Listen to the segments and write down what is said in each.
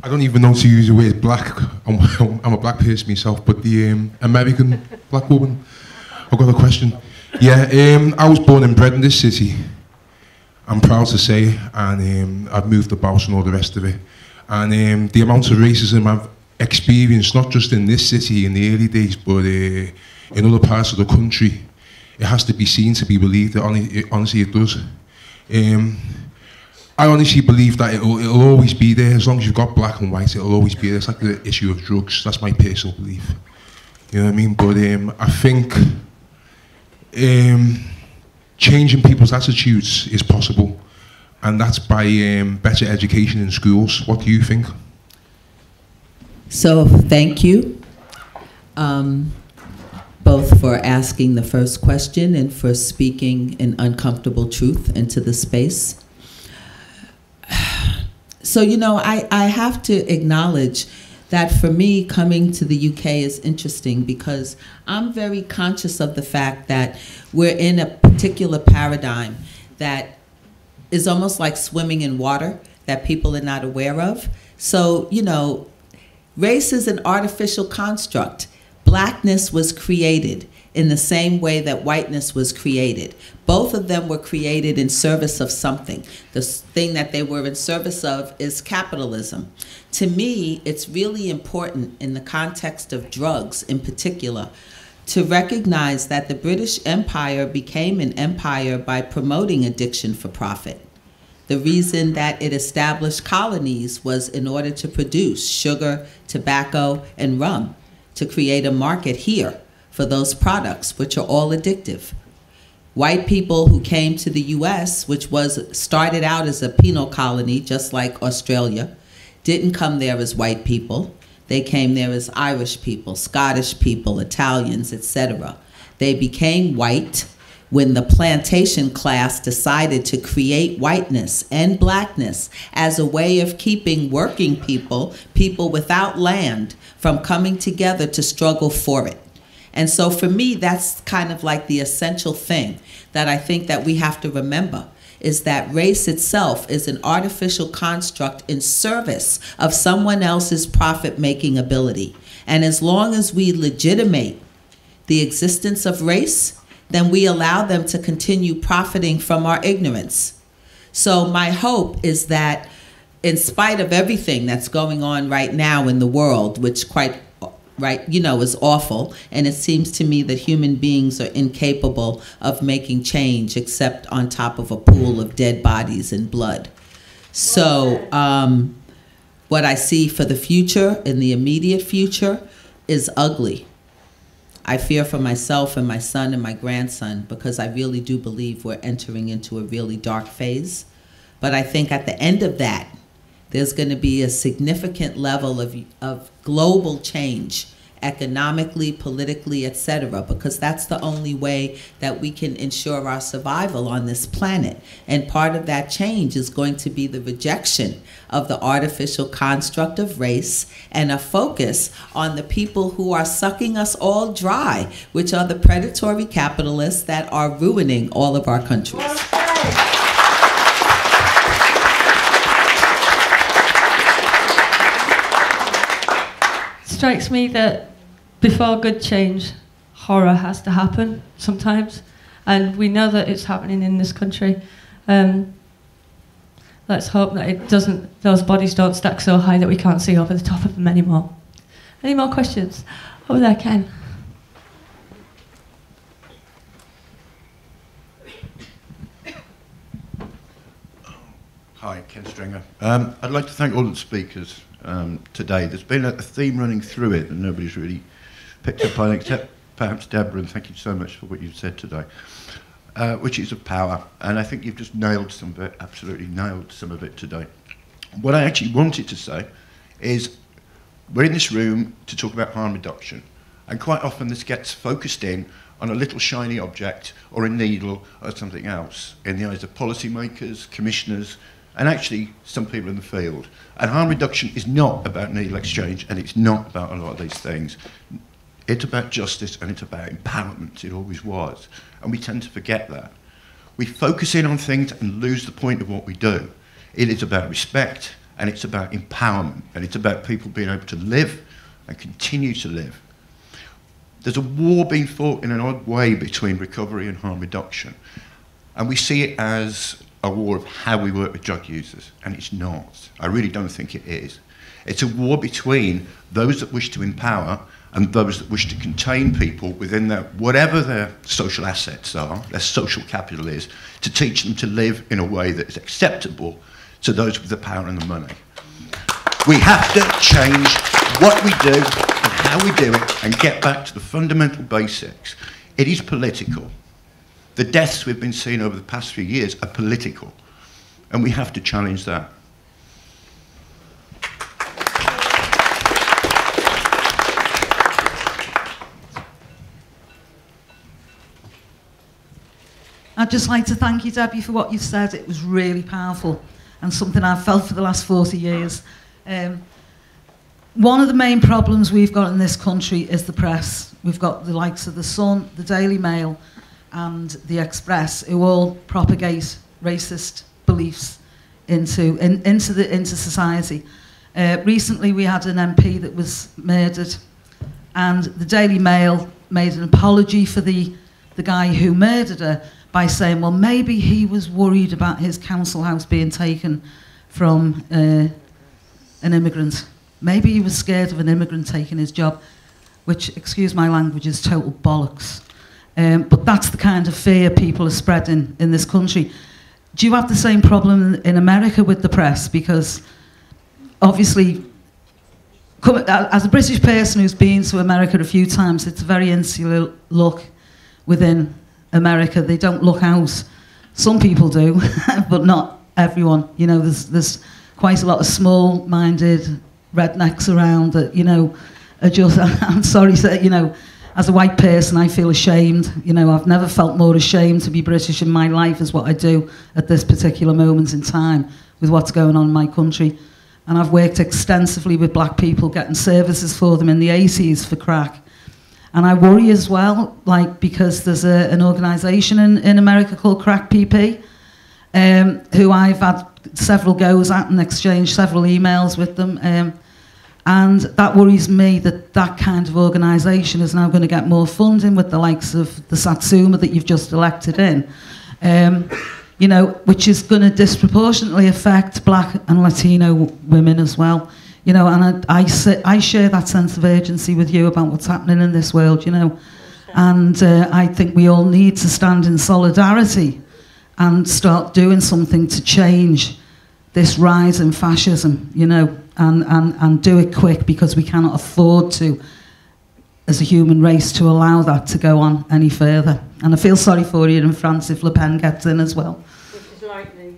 I don't even know to use the word black. I'm a black person myself, but the American black woman. I've got a question. Yeah, I was born and bred in this city. I'm proud to say, and I've moved about and all the rest of it. And the amount of racism I've experienced, not just in this city in the early days, but in other parts of the country, it has to be seen to be believed. Honestly, it does. I honestly believe that it'll always be there. As long as you've got black and white, it'll always be there. It's like the issue of drugs. That's my personal belief. You know what I mean? But I think changing people's attitudes is possible, and that's by better education in schools. What do you think? So thank you, both for asking the first question and for speaking an uncomfortable truth into the space. So, you know, I have to acknowledge that for me, coming to the UK is interesting because I'm very conscious of the fact that we're in a particular paradigm that is almost like swimming in water that people are not aware of. So, you know, race is an artificial construct. Blackness was created in the same way that whiteness was created. Both of them were created in service of something. The thing that they were in service of is capitalism. To me, it's really important in the context of drugs in particular to recognize that the British Empire became an empire by promoting addiction for profit. The reason that it established colonies was in order to produce sugar, tobacco, and rum, to create a market here for those products, which are all addictive. White people who came to the US, which started out as a penal colony, just like Australia, didn't come there as white people. They came there as Irish people, Scottish people, Italians, etc. They became white when the plantation class decided to create whiteness and blackness as a way of keeping working people, people without land, from coming together to struggle for it. And so for me, that's kind of like the essential thing that I think that we have to remember, is that race itself is an artificial construct in service of someone else's profit-making ability. And as long as we legitimate the existence of race, then we allow them to continue profiting from our ignorance. So my hope is that in spite of everything that's going on right now in the world, which is awful, and it seems to me that human beings are incapable of making change except on top of a pool of dead bodies and blood. So what I see for the future, in the immediate future, is ugly. I fear for myself and my son and my grandson because I really do believe we're entering into a really dark phase. But I think at the end of that, there's going to be a significant level of global change, economically, politically, etc., because that's the only way that we can ensure our survival on this planet. And part of that change is going to be the rejection of the artificial construct of race and a focus on the people who are sucking us all dry, which are the predatory capitalists that are ruining all of our countries. Strikes me that before good change, horror has to happen sometimes, and we know that it's happening in this country. Let's hope that it doesn't; those bodies don't stack so high that we can't see over the top of them anymore. Any more questions? Over there, Ken. Hi, Ken Stringer. I'd like to thank all the speakers today. There's been a theme running through it and nobody's really picked up on it, except perhaps Deborah, and thank you so much for what you've said today, which is of power. And I think you've just nailed some of it, absolutely nailed some of it today. What I actually wanted to say is we're in this room to talk about harm reduction. And quite often this gets focused in on a little shiny object or a needle or something else in the eyes of policymakers, commissioners, and actually some people in the field. And harm reduction is not about needle exchange, and it's not about a lot of these things. It's about justice and it's about empowerment. It always was. And we tend to forget that. We focus in on things and lose the point of what we do. It is about respect And it's about empowerment, and it's about people being able to live and continue to live. There's a war being fought in an odd way between recovery and harm reduction. And we see it as a war of how we work with drug users, and it's not. I really don't think it is. It's a war between those that wish to empower and those that wish to contain people within their, whatever their social assets are, their social capital is, to teach them to live in a way that is acceptable to those with the power and the money. We have to change what we do and how we do it and get back to the fundamental basics. It is political. The deaths we've been seeing over the past few years are political, and we have to challenge that. I'd just like to thank you, Debbie, for what you've said. It was really powerful and something I've felt for the last 40 years. One of the main problems we've got in this country is the press. We've got the likes of The Sun, the Daily Mail, and the Express, who all propagate racist beliefs into society. Recently, we had an MP that was murdered, and the Daily Mail made an apology for the guy who murdered her by saying, well, maybe he was worried about his council house being taken from an immigrant. Maybe he was scared of an immigrant taking his job, which, excuse my language, is total bollocks. But that's the kind of fear people are spreading in this country. Do you have the same problem in America with the press? Because obviously, as a British person who's been to America a few times, it's a very insular look within America. They don't look out. Some people do, but not everyone. You know, there's quite a lot of small-minded rednecks around that, you know, are just, I'm sorry, you know, as a white person, I feel ashamed. You know, I've never felt more ashamed to be British in my life as what I do at this particular moment in time with what's going on in my country. And I've worked extensively with black people, getting services for them in the 80s for crack. And I worry as well, like, because there's an organisation in America called Crack PP, who I've had several goes at and exchanged several emails with them. And that worries me that that kind of organisation is now going to get more funding with the likes of the Satsuma that you've just elected in, you know, which is going to disproportionately affect black and Latino women as well. You know, and I share that sense of urgency with you about what's happening in this world, you know. And I think we all need to stand in solidarity and start doing something to change this rise in fascism, you know, and do it quick, because we cannot afford to, as a human race, to allow that to go on any further. And I feel sorry for you in France if Le Pen gets in as well. Which is likely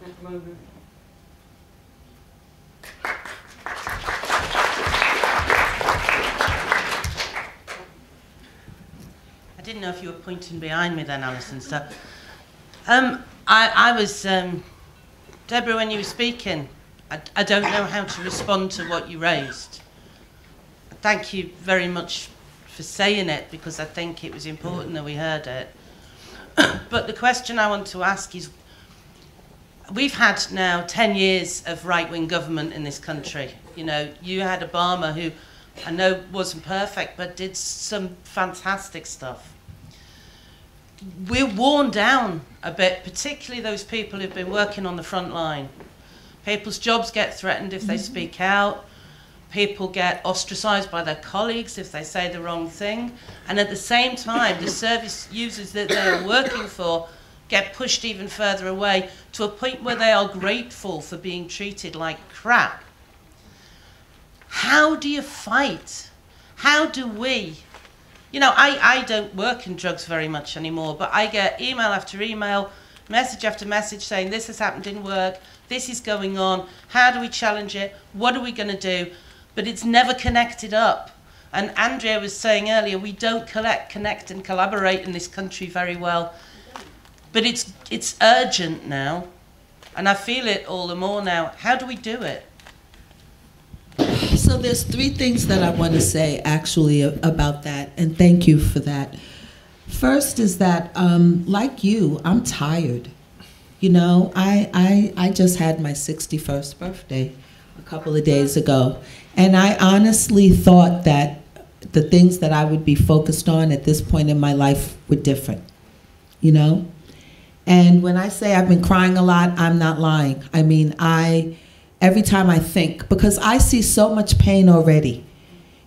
at the moment. I didn't know if you were pointing behind me then, Alison. So, I was, Deborah, when you were speaking, I don't know how to respond to what you raised. Thank you very much for saying it, because I think it was important that we heard it. But the question I want to ask is, we've had now 10 years of right-wing government in this country. You know, you had Obama, who I know wasn't perfect, but did some fantastic stuff. We're worn down a bit, particularly those people who've been working on the front line. People's jobs get threatened if they speak out. People get ostracised by their colleagues if they say the wrong thing. And at the same time, the service users that they are working for get pushed even further away, to a point where they are grateful for being treated like crap. How do you fight? How do we? You know, I don't work in drugs very much anymore, but I get email after email, message after message saying this has happened in work, this is going on, how do we challenge it, what are we going to do? But it's never connected up. And Andrea was saying earlier, we don't connect and collaborate in this country very well. But it's urgent now, and I feel it all the more now. How do we do it? So there's 3 things that I want to say actually about that, and thank you for that. First is that, like you, I'm tired. You know, I just had my 61st birthday a couple of days ago, and I honestly thought that the things that I would be focused on at this point in my life were different, you know? And when I say I've been crying a lot, I'm not lying. I mean, every time I think, because I see so much pain already.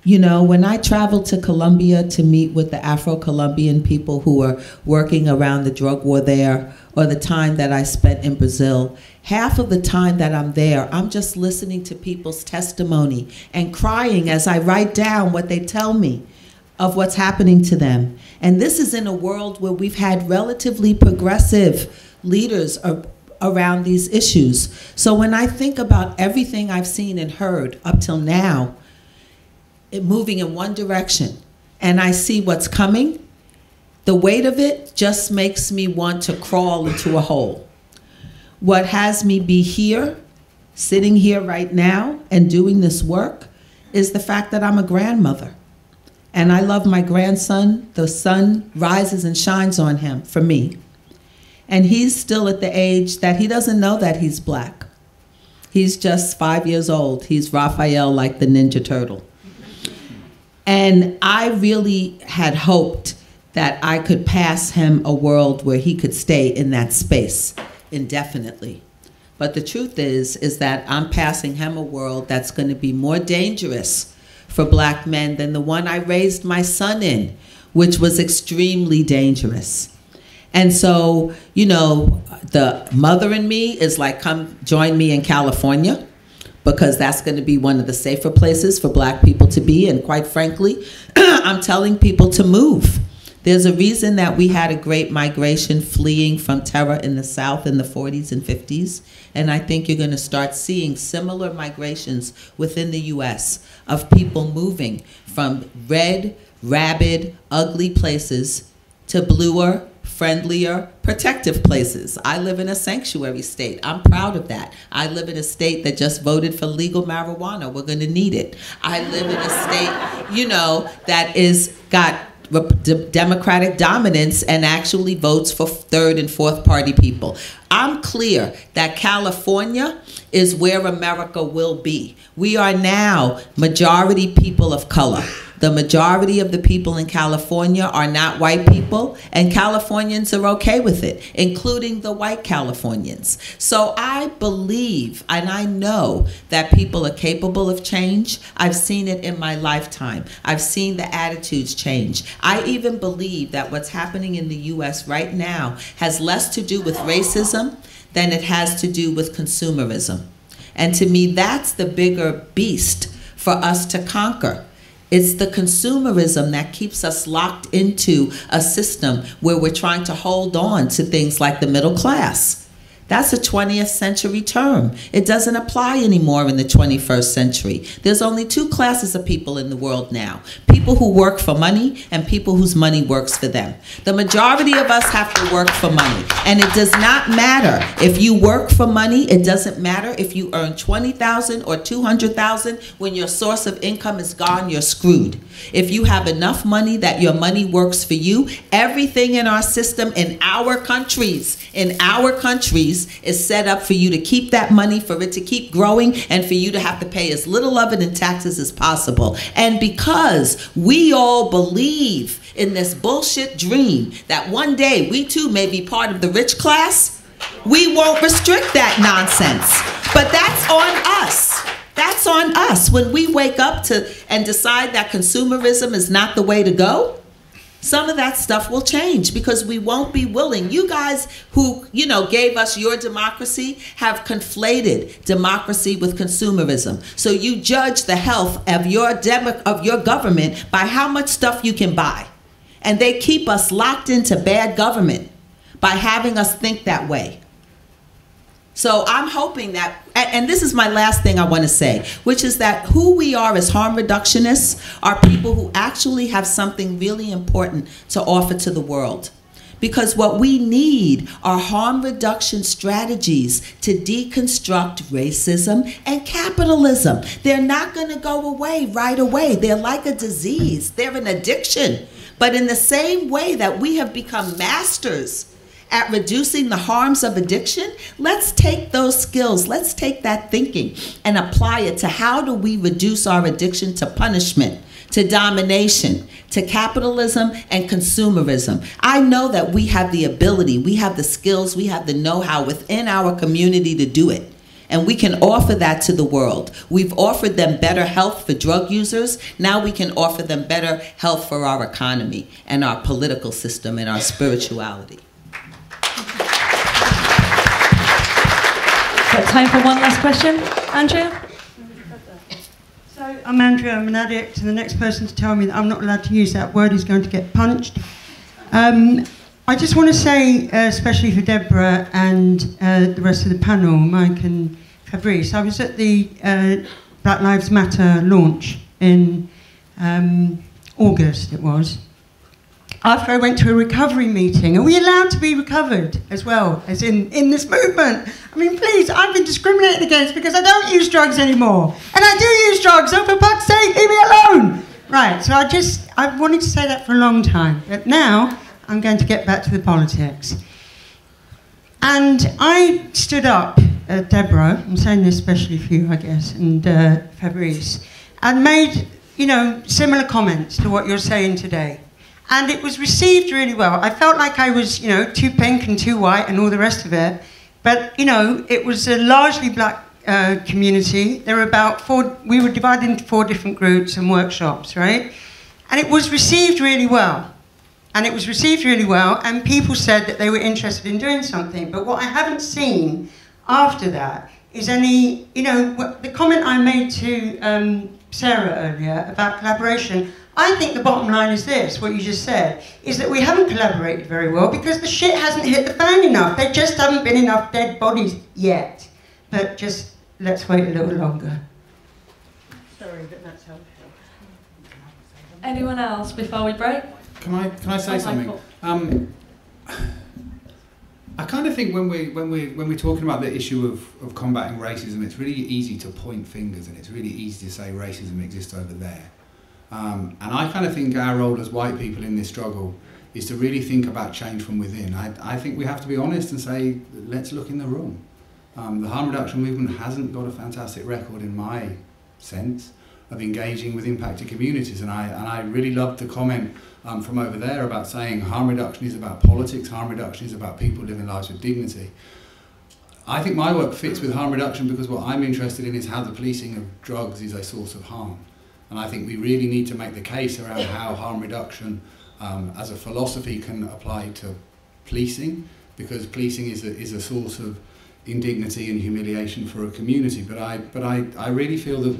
You know, when I traveled to Colombia to meet with the Afro-Colombian people who are working around the drug war there, or the time that I spent in Brazil, half of the time that I'm there, I'm just listening to people's testimony and crying as I write down what they tell me of what's happening to them. And this is in a world where we've had relatively progressive leaders around these issues. So when I think about everything I've seen and heard up till now, it moving in one direction, and I see what's coming, the weight of it just makes me want to crawl into a hole. What has me be here, sitting here right now and doing this work, is the fact that I'm a grandmother. And I love my grandson. The sun rises and shines on him, for me. And he's still at the age that he doesn't know that he's black. He's just 5 years old. He's Raphael, like the Ninja Turtle. And I really had hoped that I could pass him a world where he could stay in that space indefinitely. But the truth is that I'm passing him a world that's going to be more dangerous for black men than the one I raised my son in, which was extremely dangerous. And so, you know, the mother in me is like, come join me in California, because that's going to be one of the safer places for black people to be. And quite frankly, I'm telling people to move. There's a reason that we had a great migration fleeing from terror in the South in the 40s and 50s. And I think you're going to start seeing similar migrations within the US of people moving from red, rabid, ugly places to bluer, friendlier, protective places. I live in a sanctuary state. I'm proud of that. I live in a state that just voted for legal marijuana. We're going to need it. I live in a state, you know, that is got Democratic dominance and actually votes for third and fourth party people. I'm clear that California is where America will be. We are now majority people of color. The majority of the people in California are not white people, and Californians are okay with it, including the white Californians. So I believe and I know that people are capable of change. I've seen it in my lifetime. I've seen the attitudes change. I even believe that what's happening in the US right now has less to do with racism than it has to do with consumerism. And to me, that's the bigger beast for us to conquer. It's the consumerism that keeps us locked into a system where we're trying to hold on to things like the middle class. That's a 20th century term. It doesn't apply anymore in the 21st century. There's only two classes of people in the world now. People who work for money and people whose money works for them. The majority of us have to work for money. And it does not matter if you work for money. It doesn't matter if you earn $20,000 or $200,000. When your source of income is gone, you're screwed. If you have enough money that your money works for you, everything in our system, in our countries, is set up for you to keep that money, for it to keep growing, and for you to have to pay as little of it in taxes as possible. And because we all believe in this bullshit dream that one day we too may be part of the rich class, we won't restrict that nonsense. But that's on us. That's on us. When we wake up and decide that consumerism is not the way to go, some of that stuff will change because we won't be willing. You guys who, you know, gave us your democracy have conflated democracy with consumerism. So you judge the health of your government by how much stuff you can buy. And they keep us locked into bad government by having us think that way. So I'm hoping that, and this is my last thing I want to say, which is that who we are as harm reductionists are people who actually have something really important to offer to the world. Because what we need are harm reduction strategies to deconstruct racism and capitalism. They're not going to go away right away. They're like a disease. They're an addiction. But in the same way that we have become masters at reducing the harms of addiction, let's take those skills, let's take that thinking and apply it to how do we reduce our addiction to punishment, to domination, to capitalism and consumerism. I know that we have the ability, we have the skills, we have the know-how within our community to do it. And we can offer that to the world. We've offered them better health for drug users. Now we can offer them better health for our economy and our political system and our spirituality. Got time for one last question? Andrea? So I'm Andrea, I'm an addict, and the next person to tell me that I'm not allowed to use that word is going to get punched. I just want to say, especially for Deborah and the rest of the panel, Mike and Fabrice, I was at the Black Lives Matter launch in August, it was. After I went to a recovery meeting. Are we allowed to be recovered as well as in this movement? I mean, please, I've been discriminated against because I don't use drugs anymore. And I do use drugs, so for fuck's sake, leave me alone. Right, so I've wanted to say that for a long time. But now, I'm going to get back to the politics. And I stood up, Deborah, I'm saying this especially for you, I guess, and Fabrice, and made, similar comments to what you're saying today. And it was received really well. I felt like I was, too pink and too white and all the rest of it. But, it was a largely black community. There were we were divided into 4 different groups and workshops, right? And it was received really well. And people said that they were interested in doing something. But what I haven't seen after that is any, the comment I made to Sarah earlier about collaboration. I think the bottom line is this, what you just said, is that we haven't collaborated very well because the shit hasn't hit the fan enough. There just haven't been enough dead bodies yet. But just, let's wait a little longer. Sorry, but that's how I feel. Anyone else before we break? Can I say something? I kind of think when we're talking about the issue of combating racism, it's really easy to point fingers and it's really easy to say racism exists over there. And I kind of think our role as white people in this struggle is to really think about change from within. I think we have to be honest and say, let's look in the room. The harm reduction movement hasn't got a fantastic record in my sense of engaging with impacted communities, and I really loved the comment from over there about saying harm reduction is about politics, harm reduction is about people living lives with dignity. I think my work fits with harm reduction because what I'm interested in is how the policing of drugs is a source of harm. And I think we really need to make the case around how harm reduction as a philosophy can apply to policing, because policing is a source of indignity and humiliation for a community. But I really feel that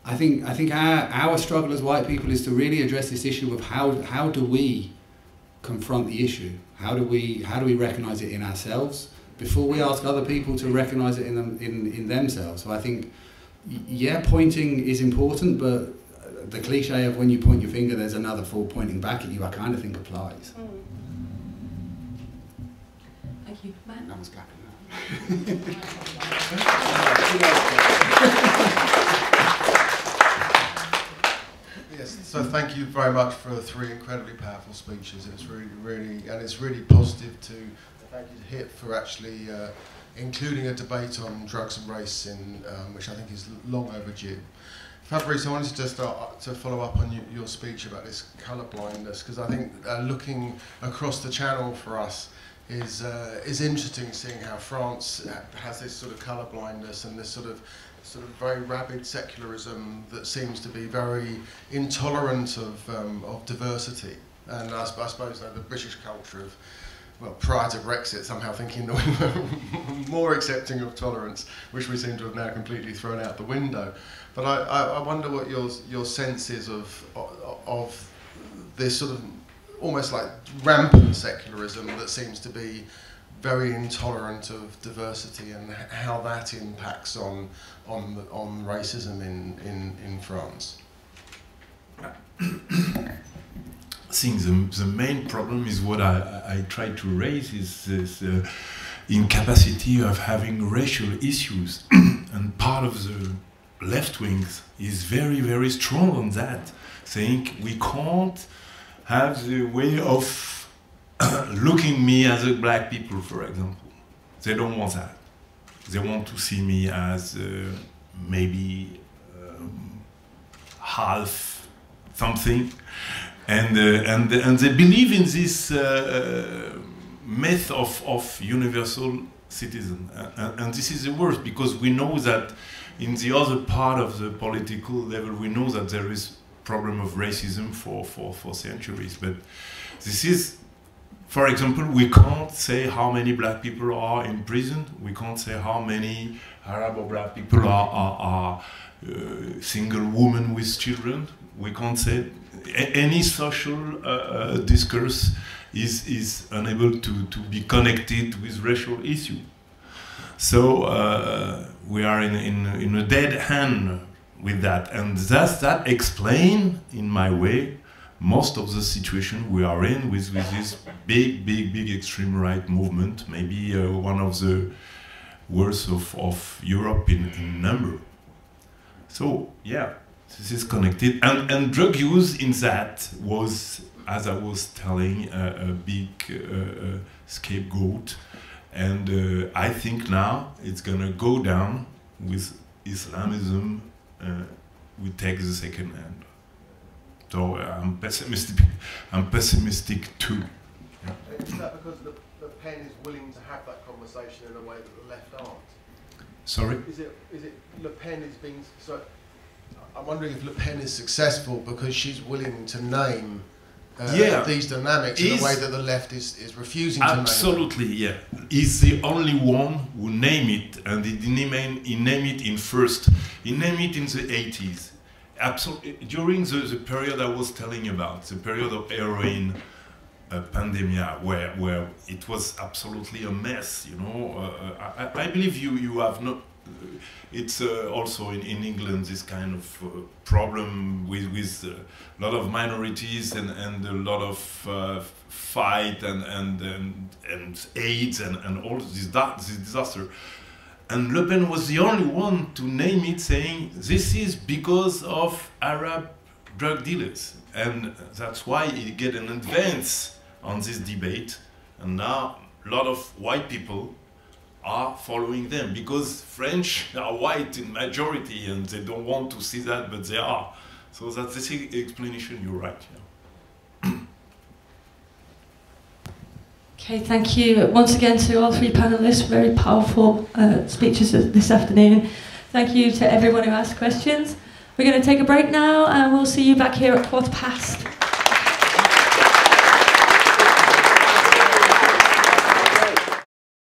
I think our struggle as white people is to really address this issue of how do we confront the issue? How do we recognise it in ourselves before we ask other people to recognise it in themselves? So I think, yeah, pointing is important, but the cliche of when you point your finger, there's another 4 pointing back at you, I kind of think applies. Thank you. Matt? No one's clapping now. Yes, so thank you very much for 3 incredibly powerful speeches. It's really positive to thank you to HIP for actually including a debate on drugs and race, which I think is long overdue. Fabrice, I wanted to start to follow up on your speech about this colour blindness, because I think looking across the channel for us is interesting, seeing how France has this sort of colour blindness and this sort of very rabid secularism that seems to be very intolerant of diversity. And I suppose the British culture of, well, prior to Brexit, somehow thinking that we were more accepting of tolerance, which we seem to have now completely thrown out the window. But I wonder what your sense is of this sort of almost like rampant secularism that seems to be very intolerant of diversity, and how that impacts on racism in France. I think the main problem is what I try to raise is this incapacity of having racial issues, and part of the left wings is very, very strong on that, saying we can't have the way of looking me as a black people, for example. They don't want that. They want to see me as maybe half something, and they believe in this myth of universal citizen, and this is the worst, because we know that in the other part of the political level, we know that there is problem of racism for centuries, but this is, for example, we can't say how many black people are in prison. We can't say how many Arab or black people are single women with children. We can't say any social discourse is unable to be connected with racial issue. So we are in a dead hand with that, and that explain, in my way, most of the situation we are in with this big extreme right movement, maybe one of the worst of Europe in number. So yeah, this is connected, and drug use in that was, as I was telling, a big scapegoat, and I think now it's gonna go down with Islamism. We take the second hand. So I'm pessimistic. I'm pessimistic too. Yeah. Is that because the pen is willing to have that conversation in a way that the left aren't? Sorry? Is it Le Pen is being so? I'm wondering if Le Pen is successful because she's willing to name these dynamics in a way that the left is refusing to name. Absolutely, yeah. He's the only one who name it, and he named it in first. He named it in the 80s. Absolutely, during the period I was telling about, the period of heroin pandemia, where it was absolutely a mess, you know. I believe you have not. It's also in England this kind of problem with a lot of minorities and a lot of fight and AIDS and all this disaster. And Le Pen was the only one to name it, saying this is because of Arab drug dealers, and that's why he get an advance on this debate. And now a lot of white people are following them, because French are white in majority and they don't want to see that, but they are. So that's the explanation. You're right. Yeah. Okay, thank you once again to all three panellists. Very powerful speeches this afternoon. Thank you to everyone who asked questions. We're going to take a break now, and we'll see you back here at 1:15.